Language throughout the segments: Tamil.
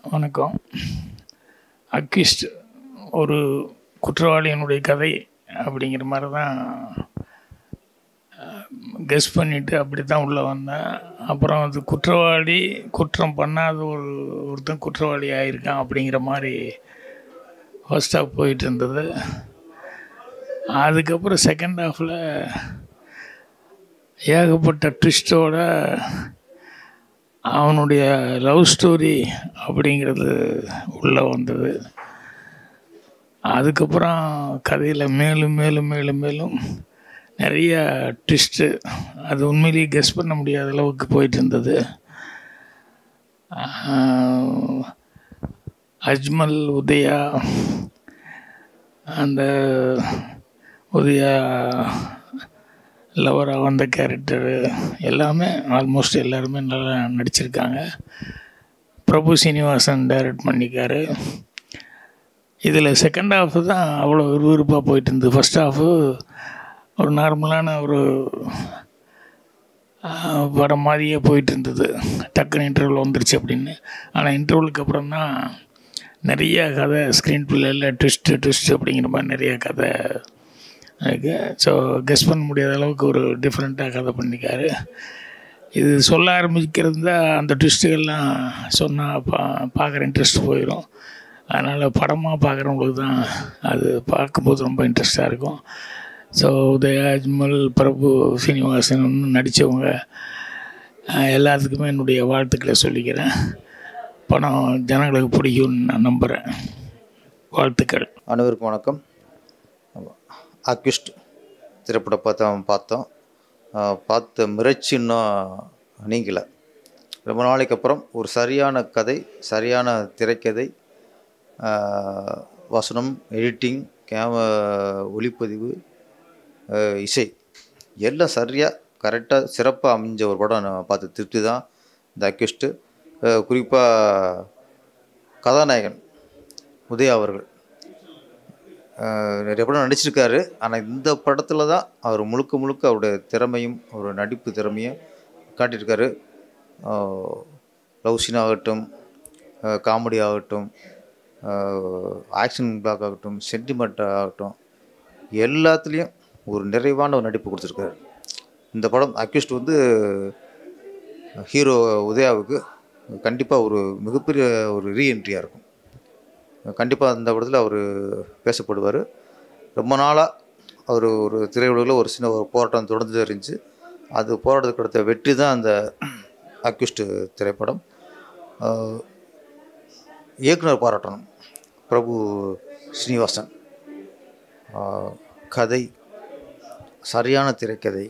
வணக்கம். அக்யூஸ்ட் ஒரு குற்றவாளியினுடைய கதை அப்படிங்கிற மாதிரி தான் கெஸ் பண்ணிவிட்டு அப்படி தான் உள்ளே வந்தேன். அப்புறம் அது குற்றவாளி குற்றம் பண்ணாத ஒருத்தன் குற்றவாளி ஆகியிருக்கான் அப்படிங்கிற மாதிரி ஃபர்ஸ்ட் ஹாஃப் போயிட்டு இருந்தது. அதுக்கப்புறம் செகண்ட் ஹாஃபில் ஏகப்பட்ட ட்விஸ்டோட அவனுடைய லவ் ஸ்டோரி அப்படிங்கிறது உள்ளே வந்தது. அதுக்கப்புறம் கதையில் மேலும் மேலும் மேலும் மேலும் நிறைய ட்விஸ்ட்டு, அது உண்மையிலேயே கெஸ் பண்ண முடியாத அளவுக்கு போயிட்டு இருந்தது. அஜ்மல், உதயா, அந்த உதயா லவராக வந்த கேரக்டரு எல்லாமே ஆல்மோஸ்ட் எல்லாருமே நல்லா நடிச்சிருக்காங்க. பிரபு சீனிவாசன் டைரக்ட் பண்ணிக்காரு. இதில் செகண்ட் ஹாஃபு தான் அவ்வளோ விறுவிறுப்பாக போயிட்டு இருந்தது. ஃபஸ்ட் ஹாஃபு ஒரு நார்மலான ஒரு படம் மாதிரியே போயிட்டு இருந்தது. டக்குன்னு இன்டர்வல் வந்துருச்சு அப்படின்னு. ஆனால் இன்டர்வலுக்கு அப்புறம் தான் நிறைய கதை ஸ்க்ரீன் பிள்ளையில் ட்விஸ்ட்டு அப்படிங்கிற மாதிரி நிறைய கதை இருக்குது. ஸோ கெஸ் பண்ண முடியாத அளவுக்கு ஒரு டிஃப்ரெண்ட்டாக கதை பண்ணிக்காரு. இது சொல்ல ஆரம்பிக்கிறது தான் அந்த ட்விஸ்ட்டுகள்லாம் சொன்னால் பார்க்குற இன்ட்ரெஸ்ட் போயிடும். அதனால் படமாக பார்க்குறவங்களுக்கு தான் அது பார்க்கும்போது ரொம்ப இன்ட்ரெஸ்டாக இருக்கும். ஸோ உதயா, அஜ்மல், பிரபு சீனிவாசன் நடித்தவங்க எல்லாத்துக்குமே என்னுடைய வாழ்த்துக்களை சொல்லிக்கிறேன். படம் ஜனங்களுக்கு பிடிக்கும்னு நான் நம்புகிறேன். வாழ்த்துக்கள். அனைவருக்கும் வணக்கம். அக்யூஸ்ட் திரைப்படம் பார்த்தோம். பார்த்த மிரட்சி இன்னும் நீங்கலை. ரொம்ப நாளைக்கு அப்புறம் ஒரு சரியான கதை, சரியான திரைக்கதை, வசனம், எடிட்டிங், ஒளிப்பதிவு, இசை எல்லாம் சரியாக கரெக்டாக சிறப்பாக அமைஞ்ச ஒரு படம் நான் பார்த்து திருப்தி தான் இந்த அக்யூஸ்ட்டு. குறிப்பாக கதாநாயகன் உதயா அவர்கள் நிறைய படம் நடிச்சிருக்காரு. ஆனால் இந்த படத்தில் தான் அவர் முழுக்க அவருடைய திறமையும் அவருடைய நடிப்பு திறமையும் காட்டியிருக்காரு. லவ் சீன் ஆகட்டும், காமெடி ஆகட்டும், ஆக்ஷன் பிளாக் ஆகட்டும், சென்டிமெண்ட் ஆகட்டும், எல்லாத்துலேயும் ஒரு நிறைவான ஒரு நடிப்பு கொடுத்துருக்காரு. இந்த படம் அக்யூஸ்ட் ஹீரோ உதயாவுக்கு கண்டிப்பாக ஒரு மிகப்பெரிய ஒரு ரீஎன்ட்ரியாக இருக்கும். கண்டிப்பாக அந்த படத்தில் அவர் பேசப்படுவார். ரொம்ப நாளாக அவர் ஒரு திரையுலகில் ஒரு சின்ன ஒரு போராட்டம் தொடர்ந்து இருந்துச்சு. அது போராட்டத்துக்கு அடுத்த வெற்றி தான் அந்த அக்யூஸ்ட் திரைப்படம். இயக்குனர் பாராட்டணும், பிரபு ஸ்ரீனிவாசன். கதை சரியான திரைக்கதை.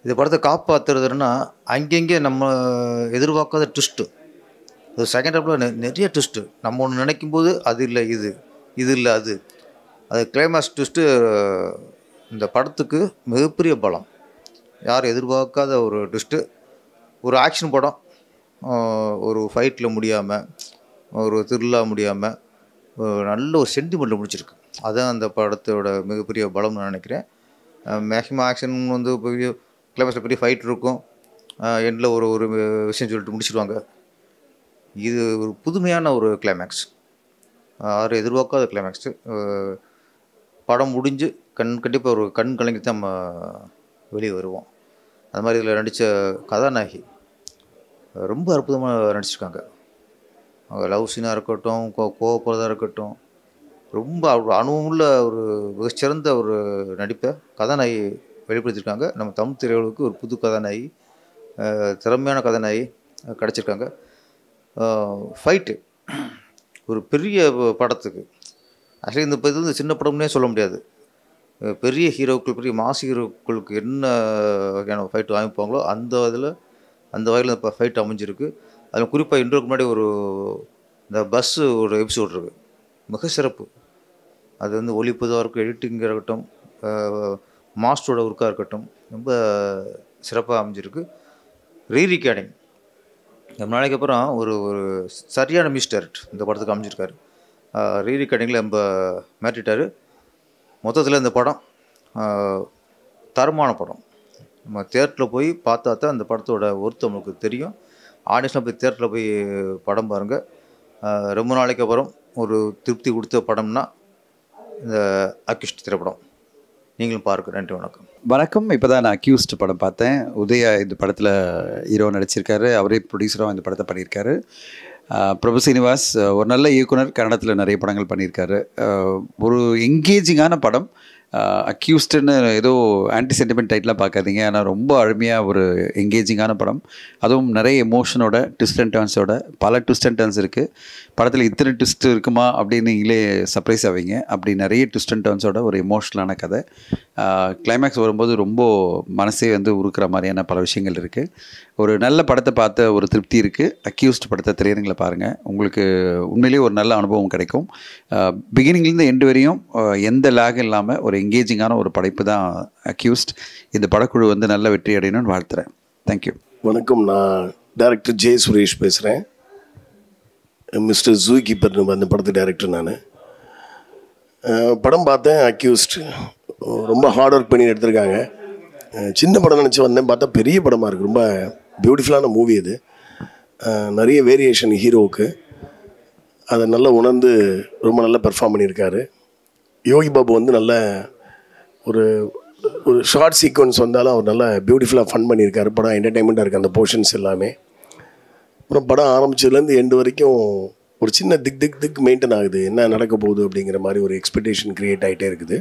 இந்த படத்தை காப்பாற்றுறதுன்னா அங்கங்கே நம்ம எதிர்பார்க்காத ட்விஸ்ட்டு. அது செகண்ட் ஹாஃபில் நிறைய ட்விஸ்ட்டு. நம்ம ஒன்று நினைக்கும்போது அது இல்லை இது இல்லை அது கிளைமேக்ஸ் ட்விஸ்ட்டு இந்த படத்துக்கு மிகப்பெரிய பலம். யாரும் எதிர்பார்க்காத ஒரு ட்விஸ்ட்டு. ஒரு ஆக்ஷன் படம் ஒரு ஃபைட்டில் முடியாமல், ஒரு த்ரில்லாக முடியாமல், நல்ல ஒரு சென்டிமெண்ட்டில் முடிச்சிருக்கு. அதுதான் அந்த படத்தோட மிகப்பெரிய பலம்னு நான் நினைக்கிறேன். மேக்ஸிமம் ஆக்ஷன் பெரிய கிளைமேக்ஸில் பெரிய ஃபைட் இருக்கும், எண்டில் ஒரு விஷயம் சொல்லிட்டு முடிச்சிடுவாங்க. இது ஒரு புதுமையான ஒரு கிளைமேக்ஸ், யாரும் எதிர்பார்க்காத கிளைமேக்ஸு. படம் முடிஞ்சு கண்டிப்பாக ஒரு கண் கலங்கி தான் நம்ம வெளியே வருவோம். அது மாதிரி இதில் நடித்த கதாநாயகி ரொம்ப அற்புதமாக நடிச்சிருக்காங்க. அவங்க லவ் சீனாக இருக்கட்டும், கோவப்படுறதாக இருக்கட்டும், ரொம்ப அனுபவமுள்ள ஒரு மிகச்சிறந்த ஒரு நடிப்பை கதாநாயகி வெளிப்படுத்தியிருக்காங்க. நம்ம தமிழ் திரையுலகுக்கு ஒரு புது கதாநாயகி, திறமையான கதாநாயகி கிடச்சிருக்காங்க. ஃபைட்டு ஒரு பெரிய படத்துக்கு ஆக்சுவலி இந்த இது சின்ன படம்னே சொல்ல முடியாது. பெரிய ஹீரோக்கள், பெரிய மாஸ் ஹீரோக்களுக்கு என்ன வகையான ஃபைட்டு அமைப்பாங்களோ அந்த வகையில் இப்போ ஃபைட் அமைஞ்சிருக்கு. அதில் குறிப்பாக இன்றைக்கு முன்னாடி இந்த பஸ்ஸு ஒரு எபிசோட் இருக்குது, மிக சிறப்பு. அது ஒளிப்பதாக இருக்கும், எடிட்டிங்காக இருக்கட்டும், மாஸ்டரோட ஒர்க்காக இருக்கட்டும், ரொம்ப சிறப்பாக அமைஞ்சிருக்கு. ரீரிகார்டிங் ரொம்ப நாளைக்கு அப்புறம் ஒரு சரியான மிஸ்டர் இந்த படத்துக்கு அமைஞ்சிருக்காரு. ரீரிகார்டிங்கில் ரொம்ப மாற்றிட்டார். மொத்தத்தில் இந்த படம் தரமான படம். நம்ம தியேட்டரில் போய் பார்த்தா தான் அந்த படத்தோட ஒர்த்து நம்மளுக்கு தெரியும். ஆடியன்ஸில் போய் தியேட்டரில் போய் படம் பாருங்கள். ரொம்ப நாளைக்கு அப்புறம் ஒரு திருப்தி கொடுத்த படம்னா இந்த அக்யூஸ்ட் திரைப்படம். நீங்களும் பாருங்க. நன்றி, வணக்கம். வணக்கம். இப்போ தான் நான் அக்யூஸ்ட் படம் பார்த்தேன். உதயா இந்த படத்தில் ஹீரோ நடிச்சிருக்காரு. அவரே ப்ரொடியூசராக இந்த படத்தை பண்ணியிருக்காரு. பிரபு சீனிவாஸ் ஒரு நல்ல இயக்குனர், கன்னடத்தில் நிறைய படங்கள் பண்ணியிருக்காரு. ஒரு என்கேஜிங்கான படம். அக்யூஸ்டுன்னு ஏதோ ஆன்டி சென்டிமெண்ட் டைட்டிலாக பார்க்காதீங்க, ஆனால் ரொம்ப அருமையாக ஒரு என்கேஜிங்கான படம். அதுவும் நிறைய எமோஷனோட, ட்விஸ்ட் அண்ட் டர்ன்ஸோட. பல ட்விஸ்ட் அண்ட் டர்ன்ஸ் இருக்குது படத்தில். இத்தனை ட்விஸ்ட் இருக்குமா அப்படின்னு நீங்களே சர்ப்ரைஸ் ஆவீங்க. அப்படி நிறைய ட்விஸ்ட் அண்ட் டர்ன்ஸோட ஒரு எமோஷ்னலான கதை. கிளைமேக்ஸ் வரும்போது ரொம்ப மனசே வந்து உருக்கிற மாதிரியான பல விஷயங்கள் இருக்குது. ஒரு நல்ல படத்தை பார்த்த ஒரு திருப்தி இருக்குது. அக்யூஸ்ட் படத்தை திரையரங்கில் பாருங்கள். உங்களுக்கு உண்மையிலேயே ஒரு நல்ல அனுபவம் கிடைக்கும். பிகினிங்லேருந்து எண்டு வரையும் எந்த லேக் இல்லாமல் ஒரு என்கேஜிங்கான ஒரு படைப்பு தான் அக்யூஸ்ட். இந்த படக்குழு வந்து நல்ல வெற்றி அடையணும்னு வாழ்த்துறேன். தேங்க்யூ. வணக்கம். நான் டைரக்டர் ஜே சுரேஷ் பேசுகிறேன். மிஸ்டர் ஜூ கீப்பர் அந்த படத்து டைரக்டர் நான். படம் பார்த்தேன். அக்யூஸ்ட் ரொம்ப ஹார்ட் ஒர்க் பண்ணி எடுத்திருக்காங்க. சின்ன படம் நினச்சி வந்தேன், பார்த்தா பெரிய படமாக இருக்குது. ரொம்ப பியூட்டிஃபுல்லான மூவி அது. நிறைய வேரியேஷன் ஹீரோவுக்கு, அதை நல்லா உணர்ந்து ரொம்ப நல்லா பெர்ஃபார்ம் பண்ணியிருக்காரு. யோகி பாபு வந்து நல்ல ஒரு ஒரு ஷார்ட் சீக்வன்ஸ் வந்தாலும் அவர் நல்லா பியூட்டிஃபுல்லாக ஃபன் பண்ணியிருக்காரு. படம் என்டர்டெயின்மெண்ட்டாக இருக்குது அந்த போர்ஷன்ஸ் எல்லாமே. அப்புறம் படம் ஆரம்பிச்சதுலேருந்து எண்டு வரைக்கும் ஒரு சின்ன திக் மெயின்டைன் ஆகுது. என்ன நடக்க போகுது அப்படிங்கிற மாதிரி ஒரு எக்ஸ்பெக்டேஷன் க்ரியேட் ஆகிட்டே இருக்குது.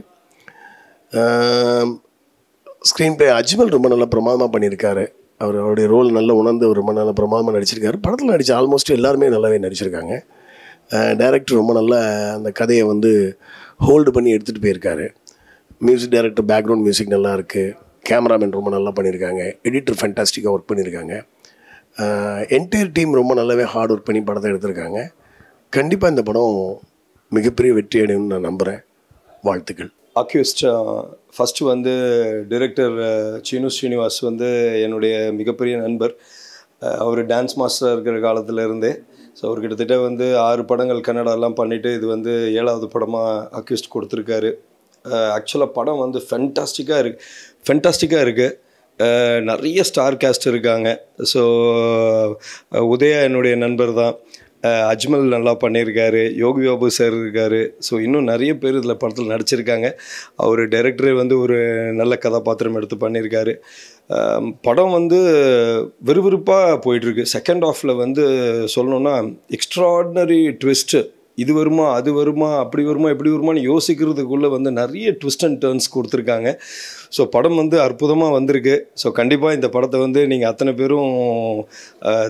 ஸ்க்ரீன் ப்ளே அஜ்மல் ரொம்ப நல்லா பிரமாதமாக பண்ணியிருக்காரு. அவருடைய ரோல் நல்லா உணர்ந்து ரொம்ப நல்லா பிரமாதமாக நடிச்சிருக்காரு. படத்தில் நடித்த ஆல்மோஸ்ட் எல்லாருமே நல்லாவே நடிச்சிருக்காங்க. டைரக்டர் ரொம்ப நல்லா அந்த கதையை வந்து ஹோல்டு பண்ணி எடுத்துகிட்டு போயிருக்காரு. மியூசிக் டைரக்டர் பேக்ரவுண்ட் மியூசிக் நல்லா இருக்குது. கேமராமேன் ரொம்ப நல்லா பண்ணியிருக்காங்க. எடிட்டர் ஃபேண்டாஸ்டிக்காக ஒர்க் பண்ணியிருக்காங்க. என்டையர் டீம் ரொம்ப நல்லாவே ஹார்ட் ஒர்க் பண்ணி படத்தை எடுத்திருக்காங்க. கண்டிப்பாக இந்த படம் மிகப்பெரிய வெற்றி அடையும்னு நான் நம்புகிறேன். வாழ்த்துக்கள். அக்யூஸ்ட் ஃபஸ்ட்டு வந்து டைரக்டர் சீனு ஸ்ரீனிவாஸ் வந்து என்னுடைய மிகப்பெரிய நண்பர். அவர் டான்ஸ் மாஸ்டராக இருக்கிற காலத்திலேருந்தே. ஸோ அவர் கிட்டத்தட்ட வந்து 6 படங்கள் கன்னடாலாம் பண்ணிவிட்டு இது வந்து 7வது படமாக அக்யூஸ்ட் கொடுத்துருக்காரு. ஆக்சுவலாக படம் வந்து ஃபென்டாஸ்டிக்காக இருக்குது. நிறைய ஸ்டார் கேஸ்ட் இருக்காங்க. ஸோ உதயா என்னுடைய நண்பர் தான். அஜ்மல் நல்லா பண்ணியிருக்காரு. யோகி பாபு சார் இருக்கார். ஸோ இன்னும் நிறைய பேர் இதில் படத்தில் நடிச்சிருக்காங்க. அவர் டைரக்டரே வந்து ஒரு நல்ல கதாபாத்திரம் எடுத்து பண்ணியிருக்காரு. படம் வந்து விறுவிறுப்பாக போயிட்டுருக்கு. செகண்ட் ஹாஃபில் வந்து சொல்லணுன்னா எக்ஸ்ட்ராடினரி ட்விஸ்ட்டு. இது வருமா, அது வருமா, அப்படி வருமா, இப்படி வருமானு யோசிக்கிறதுக்குள்ளே வந்து நிறைய ட்விஸ்ட் அண்ட் டர்ன்ஸ் கொடுத்துருக்காங்க. ஸோ படம் வந்து அற்புதமாக வந்திருக்கு. ஸோ கண்டிப்பாக இந்த படத்தை வந்து நீங்கள் அத்தனை பேரும்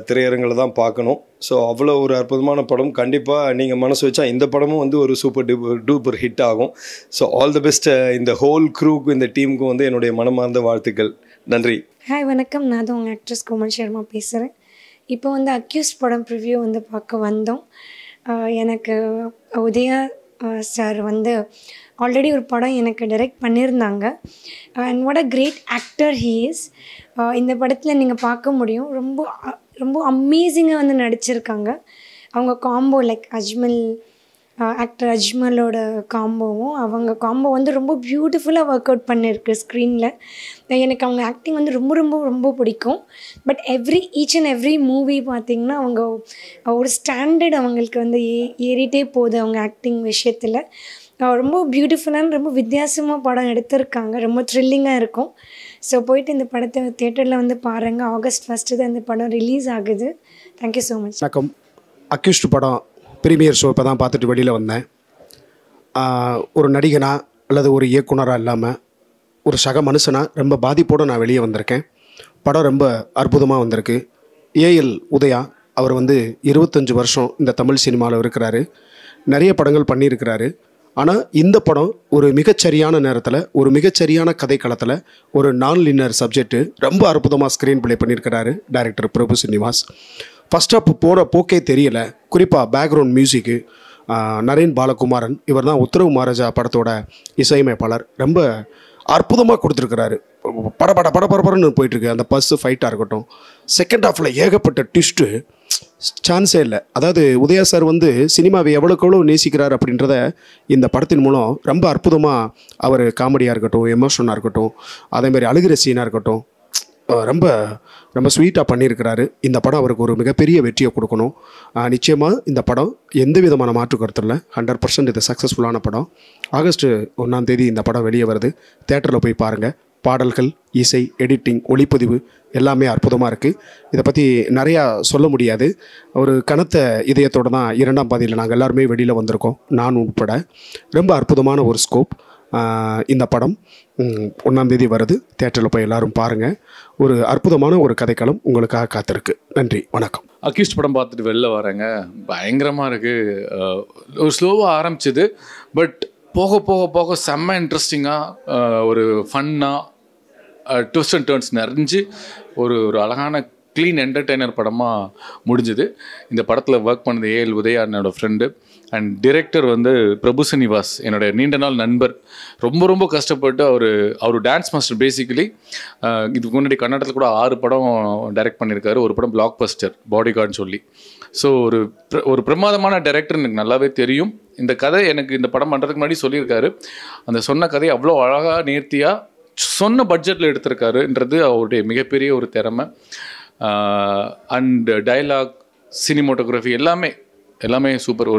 திரையரங்கில் தான் பார்க்கணும். ஸோ அவ்வளோ ஒரு அற்புதமான படம். கண்டிப்பாக நீங்கள் மனசு வச்சா இந்த படமும் வந்து ஒரு சூப்பர் டூப்பர் ஹிட் ஆகும். ஸோ ஆல் தி பெஸ்ட் இந்த ஹோல் க்ரூக்கும் இந்த டீமுக்கும் வந்து என்னுடைய மனமார்ந்த வாழ்த்துக்கள். நன்றி. ஹாய், வணக்கம். நான் தான் உங்கள் ஆக்ட்ரஸ் கோமல் சர்மா பேசுகிறேன். இப்போ வந்து அக்யூஸ்ட் படம் ப்ரிவ்யூ வந்து பார்க்க வந்தோம். எனக்கு உதயா சார் வந்து ஆல்ரெடி ஒரு படம் எனக்கு டைரக்ட் பண்ணியிருந்தாங்க. And what a great actor he is. இந்த படத்தில் நீங்கள் பார்க்க முடியும். ரொம்ப ரொம்ப அமேசிங்காக வந்து நடிச்சிருக்காங்க. அவங்க காம்போ லைக் அஜ்மல், ஆக்டர் அஜ்மலோட காம்போவும் அவங்க காம்போ வந்து ரொம்ப பியூட்டிஃபுல்லாக ஒர்க் அவுட் பண்ணியிருக்கு ஸ்க்ரீனில். எனக்கு அவங்க ஆக்டிங் வந்து ரொம்ப ரொம்ப ரொம்ப பிடிக்கும். But each and every movie பார்த்திங்கன்னா அவங்க ஒரு ஸ்டாண்டர்ட் அவங்களுக்கு வந்து ஏறிட்டே போகுது அவங்க ஆக்டிங் விஷயத்தில். ரொம்ப பியூட்டிஃபுல்லான ரொம்ப வித்தியாசமாக படம் எடுத்திருக்காங்க. ரொம்ப த்ரில்லிங்காக இருக்கும். ஸோ போயிட்டு இந்த படத்தை தியேட்டரில் வந்து பாருங்கள். August 1 தான் இந்த படம் ரிலீஸ் ஆகுது. Thank you so much. வணக்கம். அக்யூஸ்ட் படம் ப்ரீமியர் ஷோ இப்போ தான் பார்த்துட்டு வெளியில் வந்தேன். ஒரு நடிகனா அல்லது ஒரு இயக்குனராக இல்லாமல் ஒரு சக மனுஷனாக ரொம்ப பாதிப்போடு நான் வெளியே வந்திருக்கேன். படம் ரொம்ப அற்புதமாக வந்திருக்கு. ஏஎல் உதயா அவர் வந்து 25 வருஷம் இந்த தமிழ் சினிமாவில் இருக்கிறாரு. நிறைய படங்கள் பண்ணியிருக்கிறாரு. ஆனால் இந்த படம் ஒரு மிகச்சரியான நேரத்தில் ஒரு மிகச்சரியான கதைக்களத்தில் ஒரு நான் லினியர் சப்ஜெக்ட்டு ரொம்ப அற்புதமாக ஸ்க்ரீன் ப்ளே பண்ணியிருக்கிறாரு director Prabhu Srinivas. First half போகிற போக்கே தெரியலை. குறிப்பாக பேக்ரவுண்ட் மியூசிக்கு நரேன் பாலகுமாரன், இவர் தான் உத்தரவு மகாராஜா படத்தோட இசையமைப்பாளர். ரொம்ப அற்புதமாக கொடுத்துருக்கிறாரு. படபடன்னு போயிட்டுருக்கு. அந்த பஸ்ஸு ஃபைட்டாக இருக்கட்டும். செகண்ட் ஹாஃபில் ஏகப்பட்ட ட்விஸ்ட்டு, சான்ஸே இல்லை. அதாவது உதயா சார் வந்து சினிமாவை எவ்வளோக்கு எவ்வளோ நேசிக்கிறார் அப்படின்றத இந்த படத்தின் மூலம் ரொம்ப அற்புதமாக அவர் காமெடியாக இருக்கட்டும், எமோஷனாக இருக்கட்டும், அதேமாதிரி அழுகிற சீனாக இருக்கட்டும், ரொம்ப ரொம்ப ஸ்வீட்டாக பண்ணியிருக்கிறாரு. இந்த படம் அவருக்கு ஒரு மிகப்பெரிய வெற்றியை கொடுக்கணும். நிச்சயமாக இந்த படம் எந்த விதமான மாற்று கருத்து இல்லை. 100% இது சக்ஸஸ்ஃபுல்லான படம். ஆகஸ்ட் 1 இந்த படம் வெளியே வருது. தேட்டரில் போய் பாருங்கள். பாடல்கள், இசை, எடிட்டிங், ஒளிப்பதிவு எல்லாமே அற்புதமாக இருக்குது. இதை பற்றி நிறையா சொல்ல முடியாது. ஒரு கனத்த இதயத்தோடு தான் 2ஆம் பாதியில் நாங்கள் எல்லாருமே வெளியில் வந்திருக்கோம், நான் உட்பட. ரொம்ப அற்புதமான ஒரு ஸ்கோப். இந்த படம் 1 வருது. தேட்டரில் போய் எல்லோரும் பாருங்கள். ஒரு அற்புதமான ஒரு கதைக்களம் உங்களுக்காக காத்திருக்கு. நன்றி, வணக்கம். அக்யூஸ்ட் படம் பார்த்துட்டு வெளில வரேங்க. பயங்கரமாக இருக்குது. ஒரு ஸ்லோவாக ஆரம்பிச்சிது, பட் போக போக போக செம்ம இன்ட்ரெஸ்டிங்காக, ஒரு ஃபன்னாக, ட்விஸ்ட் அண்ட் டர்ன்ஸ் நிறைஞ்சு ஒரு அழகான க்ளீன் என்டர்டெய்னர் படமாக முடிஞ்சுது. இந்த படத்தில் ஒர்க் பண்ணது ஏஎல் உதயா என்னோடய ஃப்ரெண்டு, அண்ட் டிரெக்டர் வந்து பிரபு சீனிவாஸ், என்னோடய நீண்ட நாள் நண்பர். ரொம்ப கஷ்டப்பட்டு அவர் டான்ஸ் மாஸ்டர் பேசிக்கலி. இதுக்கு முன்னாடி கன்னடத்தில் கூட 6 படம் டைரக்ட் பண்ணியிருக்காரு. ஒரு படம் பிளாக் பஸ்டர், பாடி கார்டுன்னு சொல்லி. ஸோ ஒரு பிரமாதமான டைரக்டர் எனக்கு நல்லாவே தெரியும். இந்த கதை எனக்கு இந்த படம் பண்ணுறதுக்கு முன்னாடி சொல்லியிருக்காரு. அந்த சொன்ன கதையை அவ்வளோ அழகாக நேர்த்தியாக சொன்ன பட்ஜெட்டில் எடுத்திருக்காருன்றது அவருடைய மிகப்பெரிய ஒரு திறமை. அண்ட் டயலாக், சினிமோட்டோகிராஃபி எல்லாமே சூப்பர்.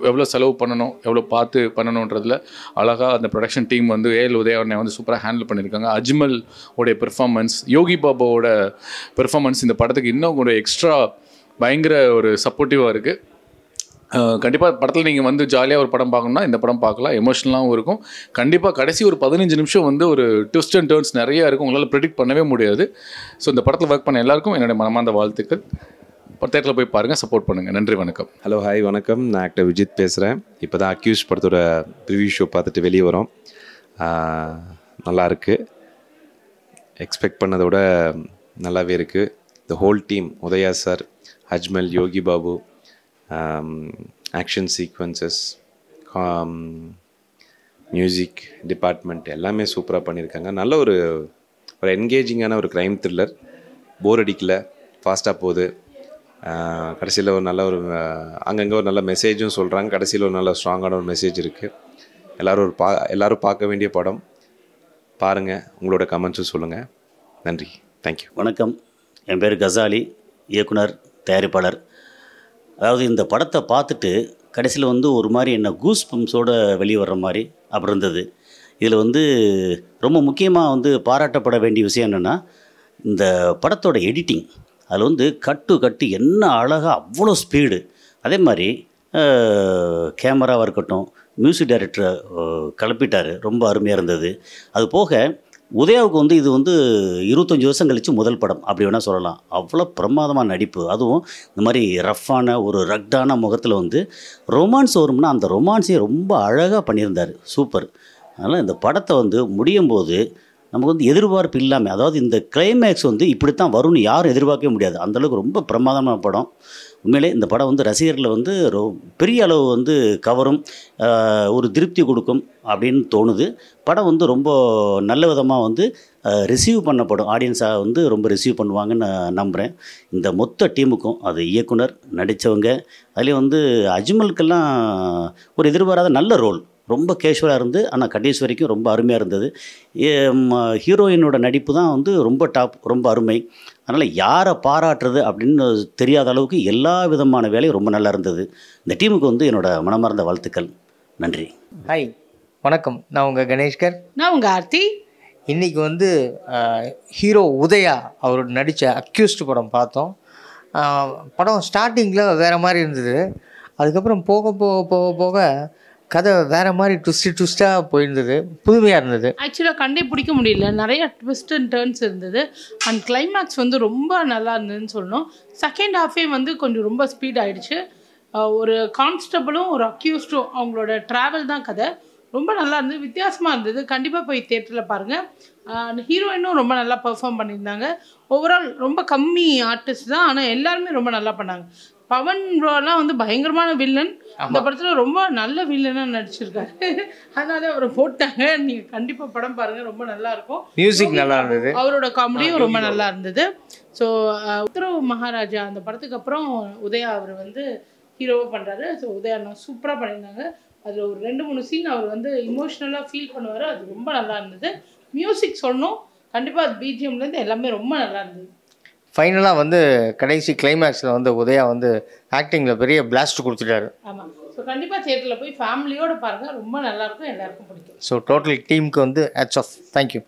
எவ்வளோ செலவு பண்ணணும், எவ்வளோ பார்த்து பண்ணணுன்றதில் அழகாக அந்த ப்ரொடக்ஷன் டீம் வந்து ஏஎல் உதயவனை வந்து சூப்பராக ஹேண்டில் பண்ணியிருக்காங்க. அஜ்மல் உடைய பெர்ஃபார்மன்ஸ், யோகி பாபாவோட பெர்ஃபார்மன்ஸ் இந்த படத்துக்கு இன்னும் ஒரு எக்ஸ்ட்ரா பயங்கர ஒரு சப்போர்ட்டிவாக இருக்குது. கண்டிப்பாக படத்தில் நீங்கள் வந்து ஜாலியாக ஒரு படம் பார்க்கணுன்னா இந்த படம் பார்க்கலாம். எமோஷனலாகவும் இருக்கும். கண்டிப்பாக கடைசி ஒரு 15 நிமிஷம் வந்து ஒரு ட்விஸ்ட் அண்ட் டர்ன்ஸ் நிறையா இருக்கும். உங்களால் ப்ரெடிக்ட் பண்ணவே முடியாது. ஸோ இந்த படத்தில் ஒர்க் பண்ண எல்லாருக்கும் என்னுடைய மனமார்ந்த வாழ்த்துக்கள். தேட்டரில் போய் பாருங்கள், சப்போர்ட் பண்ணுங்கள். நன்றி, வணக்கம். ஹலோ, ஹாய், வணக்கம். நான் ஆக்டர் விஜித் பேசுகிறேன். இப்போ தான் அக்யூஸ் படத்தோட ப்ரிவியூ ஷோ பார்த்துட்டு வெளியே வரோம். நல்லாயிருக்கு. எக்ஸ்பெக்ட் பண்ணதோட நல்லாவே இருக்குது. The whole team, Udhaya sir, Ajmal, Yogi Babu, action sequences, music department எல்லாமே சூப்பராக பண்ணியிருக்காங்க. நல்ல ஒரு என்கேஜிங்கான ஒரு க்ரைம் த்ரில்லர். போர் அடிக்கல, ஃபாஸ்ட்டாக போகுது. கடைசியில் ஒரு நல்ல ஒரு அங்கங்கே ஒரு நல்ல மெசேஜும் சொல்கிறாங்க. கடைசியில் ஒரு நல்ல ஸ்ட்ராங்கான ஒரு மெசேஜ் இருக்குது. எல்லோரும் பார்க்க வேண்டிய படம். பாருங்கள், உங்களோட கமெண்ட்ஸும் சொல்லுங்கள். நன்றி, தேங்க்யூ. வணக்கம். என் பேர் கசாலி, இயக்குனர், தயாரிப்பாளர். அதாவது இந்த படத்தை பார்த்துட்டு கடைசியில் வந்து ஒரு மாதிரி என்ன கூஸ் பம்ப்ஸோடு வெளியே வர்ற மாதிரி அப்படி இருந்தது. இதில் வந்து ரொம்ப முக்கியமாக வந்து பாராட்டப்பட வேண்டிய விஷயம் என்னென்னா, இந்த படத்தோட எடிட்டிங். அதில் வந்து கட்டு என்ன அழகாக, அவ்வளோ ஸ்பீடு. அதே மாதிரி கேமராவாக இருக்கட்டும், மியூசிக் டைரக்டரை கிளப்பிட்டார், ரொம்ப அருமையாக இருந்தது. அது போக உதயாவுக்கு வந்து இது வந்து 25 வருஷம் கழித்து முதல் படம் அப்படி வேணால் சொல்லலாம். அவ்வளோ பிரமாதமான நடிப்பு. அதுவும் இந்த மாதிரி ரஃப்பான ஒரு ரக்டான முகத்தில் வந்து ரொமான்ஸ் வரும்னா அந்த ரொமான்ஸையும் ரொம்ப அழகாக பண்ணியிருந்தார். சூப்பர். அதனால் இந்த படத்தை வந்து முடியும் போது நமக்கு வந்து எதிர்பார்ப்பு இல்லாமல், அதாவது இந்த கிளைமேக்ஸ் வந்து இப்படித்தான் வரும்னு யாரும் எதிர்பார்க்கவே முடியாது. அந்தளவுக்கு ரொம்ப பிரமாதமான படம். உண்மையிலே இந்த படம் வந்து ரசிகர்களை வந்து பெரிய அளவு வந்து கவரும், ஒரு திருப்தி கொடுக்கும் அப்படின்னு தோணுது. படம் வந்து ரொம்ப நல்ல விதமாக வந்து ரிசீவ் பண்ணப்படும். ஆடியன்ஸாக வந்து ரொம்ப ரிசீவ் பண்ணுவாங்கன்னு நான் நம்புகிறேன். இந்த மொத்த டீமுக்கும், அது இயக்குனர், நடித்தவங்க, அதுலேயும் வந்து அஜ்மலுக்கெல்லாம் ஒரு எதிர்பாராத நல்ல ரோல். ரொம்ப கேஷுவலாக இருந்து ஆனால் கடைசி வரைக்கும் ரொம்ப அருமையாக இருந்தது. ஹீரோயினோட நடிப்பு தான் வந்து ரொம்ப டாப், ரொம்ப அருமை. அதனால் யாரை பாராட்டுறது அப்படின்னு தெரியாத அளவுக்கு எல்லா விதமான வேலையும் ரொம்ப நல்லா இருந்தது. இந்த டீமுக்கு வந்து என்னோடய மனமார்ந்த வாழ்த்துக்கள். நன்றி. ஹாய், வணக்கம். நான் உங்கள் கணேஷ்கர். நான் உங்கள் ஆர்த்தி. இன்றைக்கி வந்து ஹீரோ உதயா அவர் நடித்த அக்யூஸ்ட் படம் பார்த்தோம். படம் ஸ்டார்டிங்கில் வேறு மாதிரி இருந்தது. அதுக்கப்புறம் போக போக போக போக கதை வேறு மாதிரி ட்விஸ்ட்டாக போயிருந்தது. புதுமையாக இருந்தது. ஆக்சுவலாக கண்டே பிடிக்க முடியல. நிறைய ட்விஸ்ட் அண்ட் டர்ன்ஸ் இருந்தது. அண்ட் கிளைமேக்ஸ் வந்து ரொம்ப நல்லா இருந்ததுன்னு சொல்லணும். செகண்ட் ஹாஃபே வந்து கொஞ்சம் ரொம்ப ஸ்பீட் ஆகிடுச்சு. ஒரு கான்ஸ்டபிளும் ஒரு அக்யூஸ்டும் அவங்களோட ட்ராவல் தான் கதை. ரொம்ப நல்லா இருந்தது, வித்தியாசமாக இருந்தது. கண்டிப்பாக போய் தியேட்டரில் பாருங்கள். ஹீரோயினும் ரொம்ப நல்லா பெர்ஃபார்ம் பண்ணியிருந்தாங்க. ஓவரால் ரொம்ப கம்மி ஆர்டிஸ்ட் தான், ஆனால் எல்லாருமே ரொம்ப நல்லா பண்ணாங்க. பவன் ப்ரோலாம் வந்து பயங்கரமான வில்லன். இந்த படத்தில் ரொம்ப நல்ல வில்லனாக நடிச்சிருக்காரு. அதனால அவரை போட்டாங்க. நீங்கள் கண்டிப்பாக படம் பாருங்கள், ரொம்ப நல்லாயிருக்கும். மியூசிக் நல்லா இருந்தது. அவரோட காமெடியும் ரொம்ப நல்லா இருந்தது. ஸோ உத்தரவு மகாராஜா அந்த படத்துக்கு அப்புறம் உதயா அவர் வந்து ஹீரோவாக பண்ணுறாரு. ஸோ உதயா சூப்பராக பண்ணியிருந்தாங்க. அதில் ஒரு 2-3 சீன் அவர் வந்து இமோஷ்னலாக ஃபீல் பண்ணுவார். அது ரொம்ப நல்லா இருந்தது. மியூசிக் சொன்னோம், கண்டிப்பாக அது பிஜிஎம்லேருந்து எல்லாமே ரொம்ப நல்லா இருந்தது. ஃபைனலாக வந்து கடைசி கிளைமேக்ஸில் வந்து உதயா வந்து ஆக்டிங்கில் பெரிய பிளாஸ்ட் கொடுத்துட்டாரு. ஆமாம். ஸோ கண்டிப்பாக தியேட்டரில் போய் ஃபேமிலியோடு பாருங்கள், ரொம்ப நல்லாயிருக்கும், எல்லாருக்கும் பிடிக்கும். ஸோ டோட்டல் டீமுக்கு வந்து ஹேட்ஸ் ஆஃப். தேங்க்யூ.